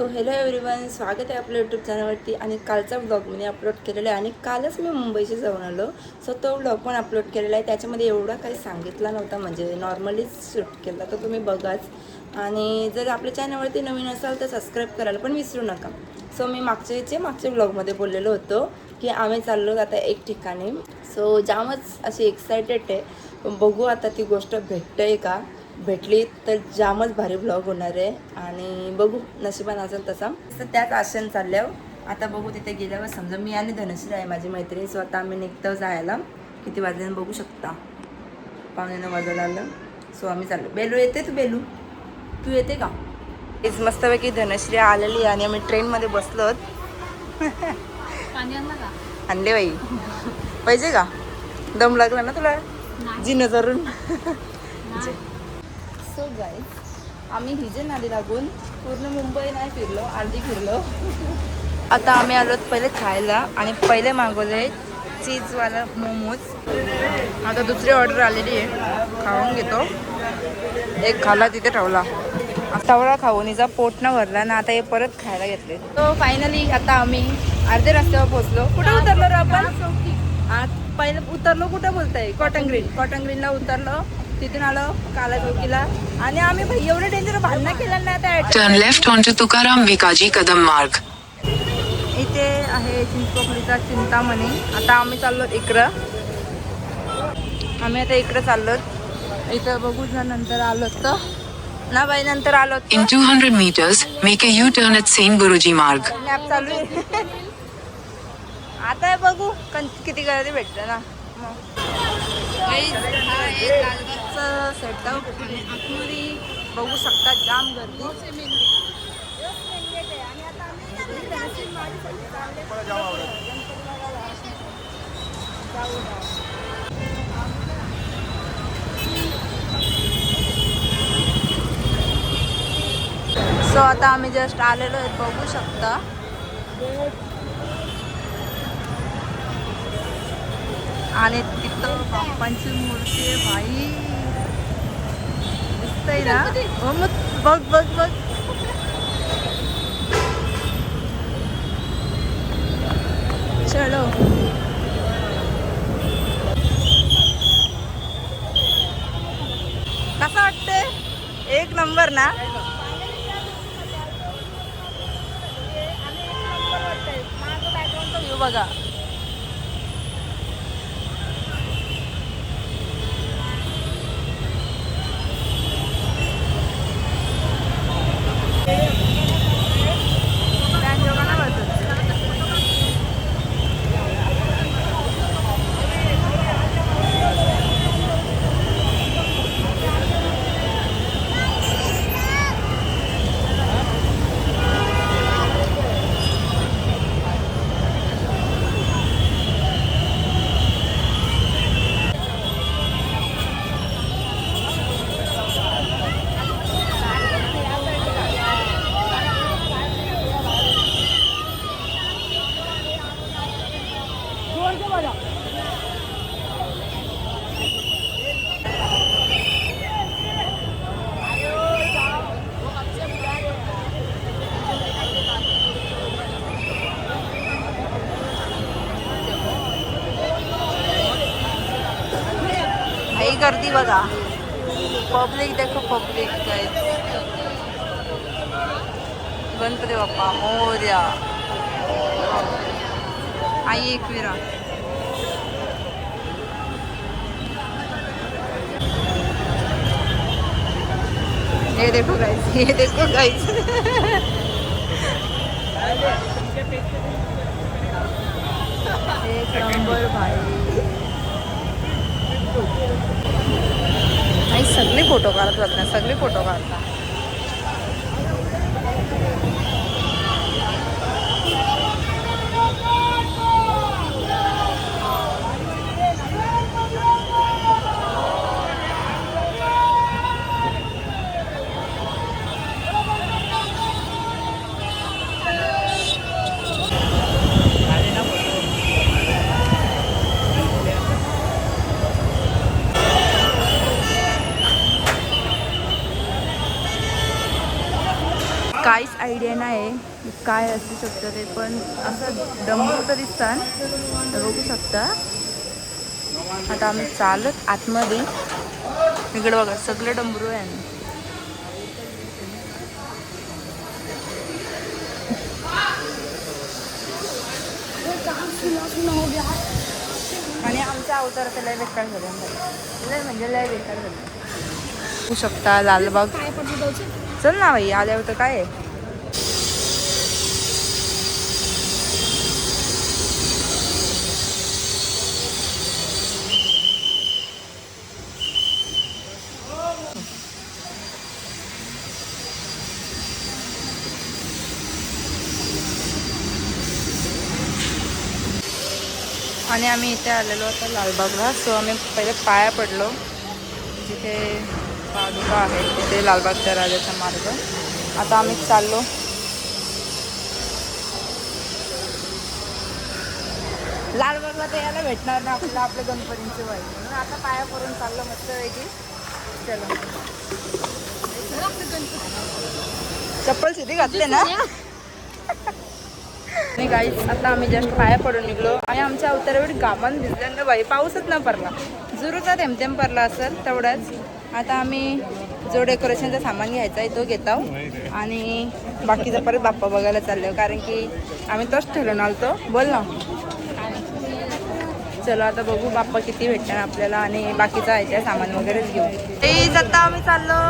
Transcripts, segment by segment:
So hello everyone, स्वागत आहे आपल्या यूट्यूब चॅनलवरती. आणि कालचा ब्लॉग मी अपलोड केलेला आहे आणि कालच मी मुंबईशी जाऊन आलो. सो तो ब्लॉग पण अपलोड केलेला आहे. त्याच्यामध्ये एवढा काही सांगितला नव्हता, म्हणजे नॉर्मलीच शूट केला, तर तुम्ही बघाच. आणि जर आपल्या चॅनलवरती नवीन असाल तर सबस्क्राईब करायला पण विसरू नका. सो मी मागच्या ब्लॉगमध्ये बोललेलो होतो की आम्ही चाललो आता एक ठिकाणी. सो जामच अशी एक्सायटेड आहे, पण बघू आता ती गोष्ट भेटते का. भेटली तर जामच भारी ब्लॉग होणार आहे आणि बघू नशिबान असेल तसा. तर त्याच आशेने चालल्यावर आता बघू. तिथे गेल्यावर समजा मी आणि धनश्री आहे माझी मैत्रीण, स्वतः आम्ही निघतो जायला. किती वाजले बघू शकता, 9:15 वाजायला आलं. सो आम्ही चाललो. बेलू येते? तू येते का? इज मस्तपैकी धनश्री आलेली आहे आणि आम्ही ट्रेनमध्ये बसलो. आणले बाई, पाहिजे का? दम लागला ना तुला जिनं धरून? सो गाईज, आम्ही हिजे नादी लागून पूर्ण मुंबई नाही फिरलो, अर्धी फिरलो. आता आम्ही आलो पहिले खायला आणि पहिले मागवले चीजवाला मोमोज. आता दुसरी ऑर्डर आलेली आहे, खाऊन घेतो. एक खाला तिथे ठेवला, तवळा खाऊन हिचा पोट न भरला ना. आता हे परत खायला घेतले. तो फायनली आता आम्ही अर्धे रस्त्यावर पोहोचलो. कुठे उतरलो रे आपण? पहिले उतरलो कुठं बोलताय? कॉटन ग्रीनला उतरलो. तिथून आलो काला चौकीला आणि आम्ही भाई एवढं डेंजर भांडणं केलं ना त्या. Turn left on to Tukaram Vikaji Kadam Marg. इथे आहे चिंचपोकळीचा चिंतामणी. आता आम्ही चाललो इकडं. आम्ही आता इकडं चाललो. इथं बघू जर नंतर आलो तर ना बाई, नंतर आलो In 200 meters, make a U-turn at Saint Guruji मार्ग. मॅप चालू आहे. आता बघू किती गर्दी भेटते ना. लालबागचं सेटअप आतमध्ये बघू शकता, जाम गर्दी. सो आता आम्ही जस्ट आलेलो आहे, बघू शकता. आणि तिथं बाप्पांची मूर्ती आहे भाई, दिसतंय ना? हो मग बघ. चलो. कसं वाटतंय? एक नंबर ना. व्ह्यू बघा. ही गर्दी बघा, पब्लिक देखो पब्लिक. गणपती बाप्पा मोरया. आई एकविरा. ये देखो गाइस. एक नंबर भाई. सगळे फोटो काढतात ना, सगळे फोटो काढतात. आहे काय असू शकतं ते, पण असं डमरू तर दिसतात, बघू शकता. आता आम्ही चालत आतमध्ये, इकडे बघा सगळे डमरू आहे. आणि आमचा अवतार तर लय बेकार झाला, लय म्हणजे लय बेकार झाला. बघू शकता लालबाग. चल ना भाई, आल्यावर तर काय आहे. आणि आम्ही इथे आलेलो होतो लालबागला. सो आम्ही पहिले पाया पडलो, जिथे पादुका आहेत तिथे लालबागच्या राजाचा मार्ग. आता आम्ही चाललो. लालबागला तर यायला भेटणार ना आपल्याला, आपल्या गणपतींचे वाई, म्हणून आता पाया पडून चाललो मस्तपैकी. चलो, चप्पल सिधी घातले ना. आणि गाईच आता आम्ही जस्ट पाया पडून निघलो आणि आमच्या अवतारावर गामान भिजलं ना बाई, पाऊसच न पडला, जुरूचा थेंब पडला असेल तेवढाच. आता आम्ही जो डेकोरेशनचा सामान घ्यायचा आहे तो घेत आहोत आणि बाकीचा परत बाप्पा बघायला चाललो, कारण की आम्ही तोच ठरवून आलतो. बोल ना. चलो आता बघू बाप्पा किती भेटणार आपल्याला आणि बाकीचं आहे सामान वगैरेच घेऊ. तेच आता आम्ही चाललो.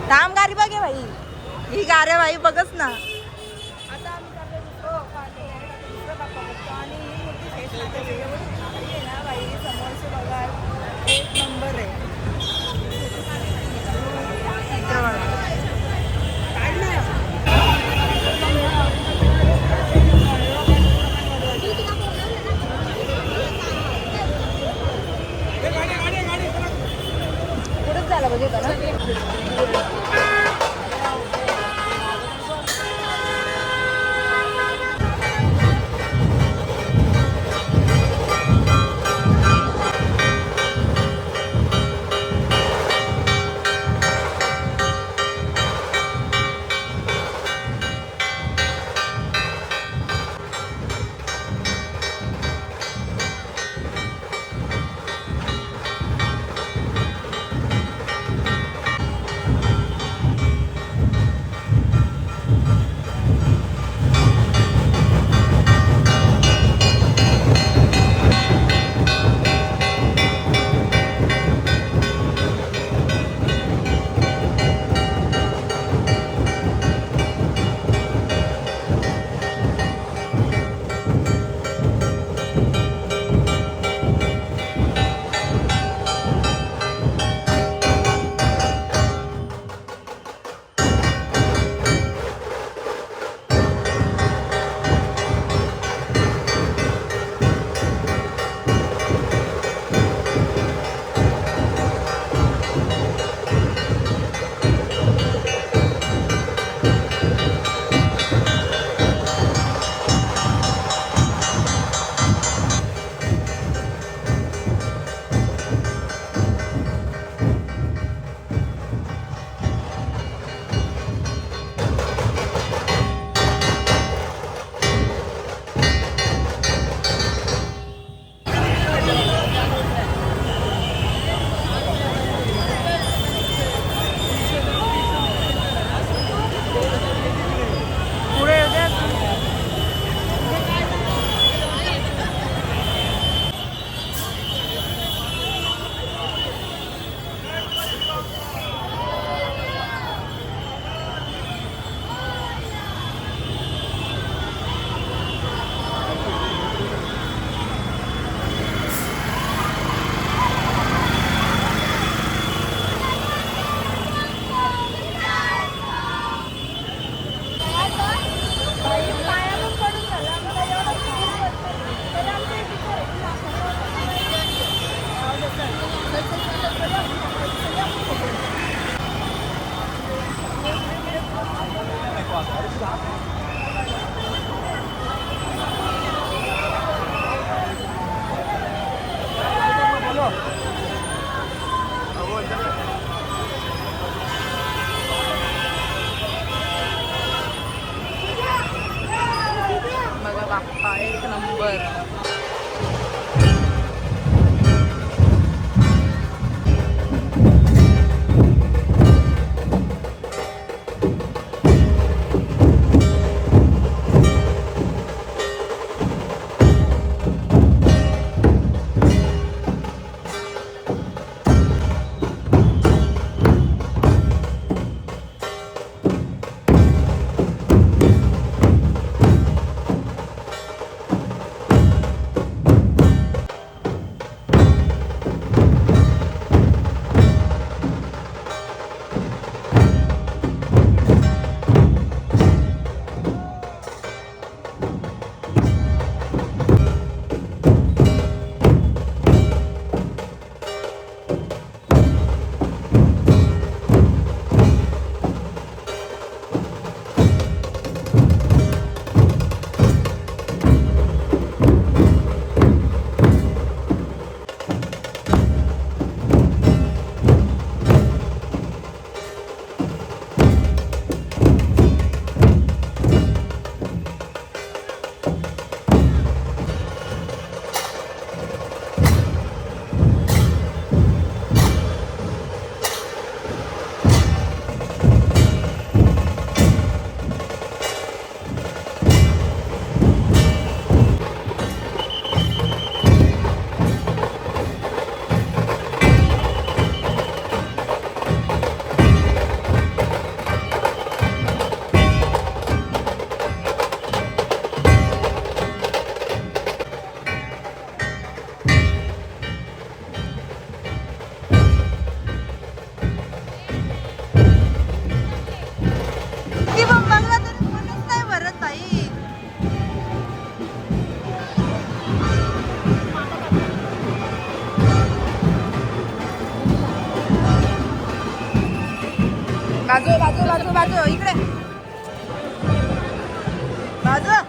थांब, गाडी बघे भाई, ही गारे भाई बघच ना. आता आम्ही चाललो बाप्पा बघतो आणि ही मोठी फेस आहे ना भाई, समोरचे बघा एक नंबर आहे. कुठंच झाला बघे का ना. बरं. बाजू बाजू बाजू बाजू इकडे बाजू.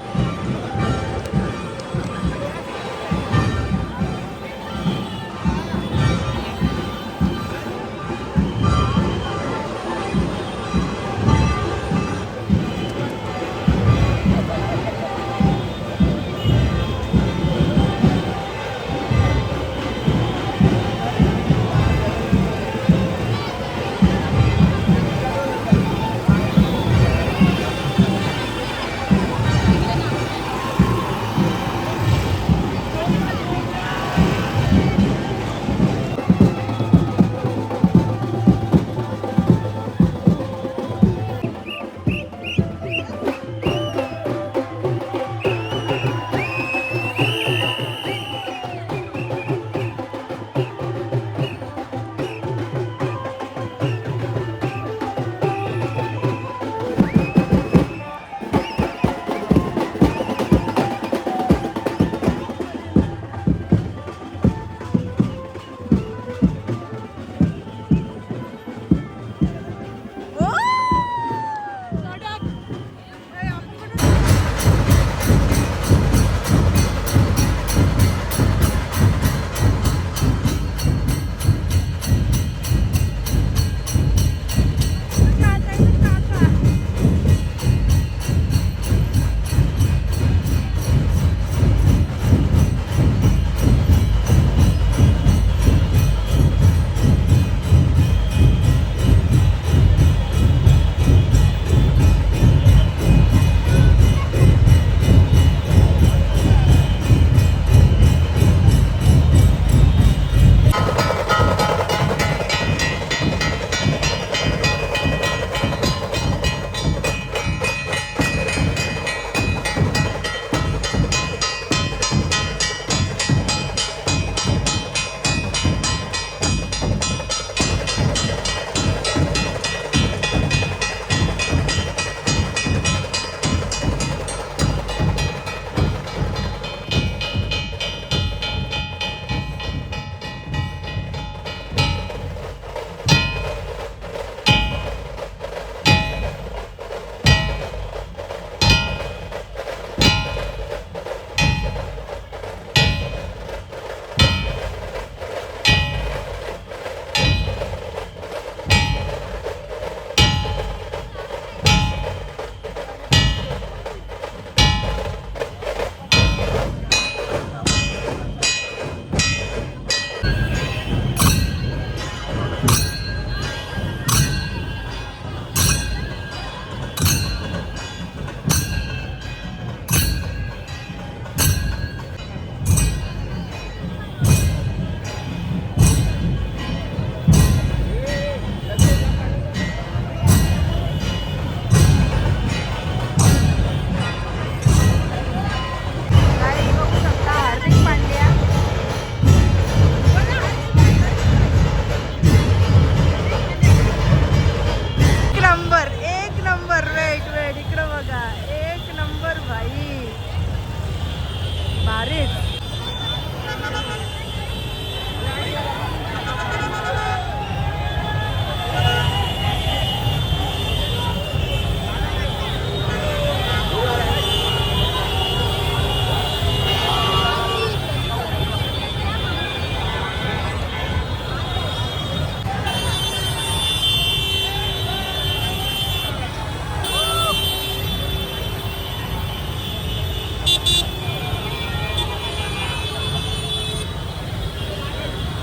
भारी.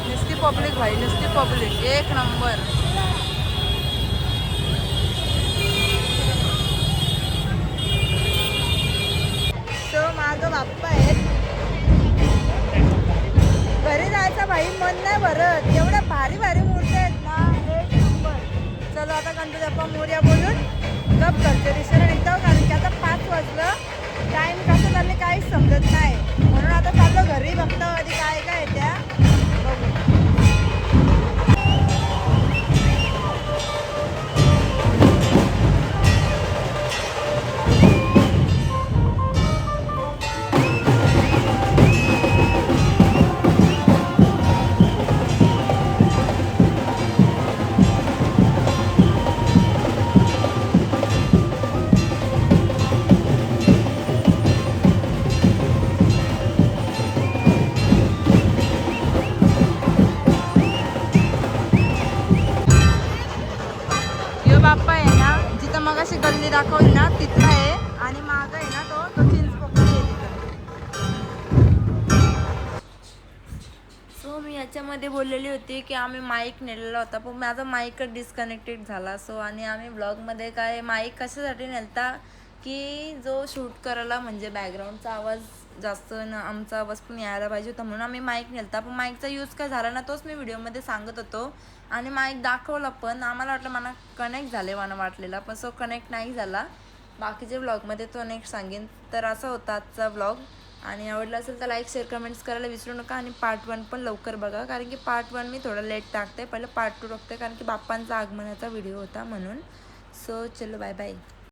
नुसती पब्लिक भाई, नुसती पब्लिक, एक नंबर. तो माझं बाप्पा आहेत. घरी जायचं भाई मन नाही भरत, एवढ्या भारी भारी मूर्ती आहेत ना, एक नंबर. चलो आता गणपती बाप्पा मोरया बोलून गप घरच्या दिशेने निघतो, कारण की आता 5 वाजलं. टाईम कसं झाले काहीच समजत नाही, म्हणून आता चाललो घरी. बघतो आधी काय काय आहे त्या बघू. यो बाप्पा आहे ना, जिथं मग अशी गल्ली दाखवली ना तिथला आहे, आणि मागं आहे ना तो चिंच पोकळी आहे तिथं. सो मी याच्यामध्ये बोललेली होती की आम्ही माईक नेलेला होता, पण माझा माईक डिस्कनेक्टेड झाला. सो आणि आम्ही ब्लॉगमध्ये काय माईक कशासाठी नेलता की जो शूट करायला म्हणजे बॅकग्राऊंडचा आवाज जास्त न आमचा आवाज पण यायला पाहिजे होता, म्हणून आम्ही माईक नेलता. पण माईकचा यूज काय झाला ना तोच मी व्हिडिओमध्ये सांगत होतो, आणि माईक दाखवला पण आम्हाला वाटलं मला कनेक्ट झाले मला वाटलेला, पण सो कनेक्ट नाही झाला. बाकीचे ब्लॉगमध्ये तो नेक्स्ट सांगेन. तर असा होता आजचा ब्लॉग, आणि आवडला असेल तर लाईक शेअर कमेंट्स करायला विसरू नका. आणि पार्ट 1 पण लवकर बघा, कारण की पार्ट 1 मी थोडं लेट टाकते, पहिलं पार्ट 2 टाकते, कारण की बाप्पांचा आगमनाचा व्हिडिओ होता म्हणून. सो चलो बाय बाय.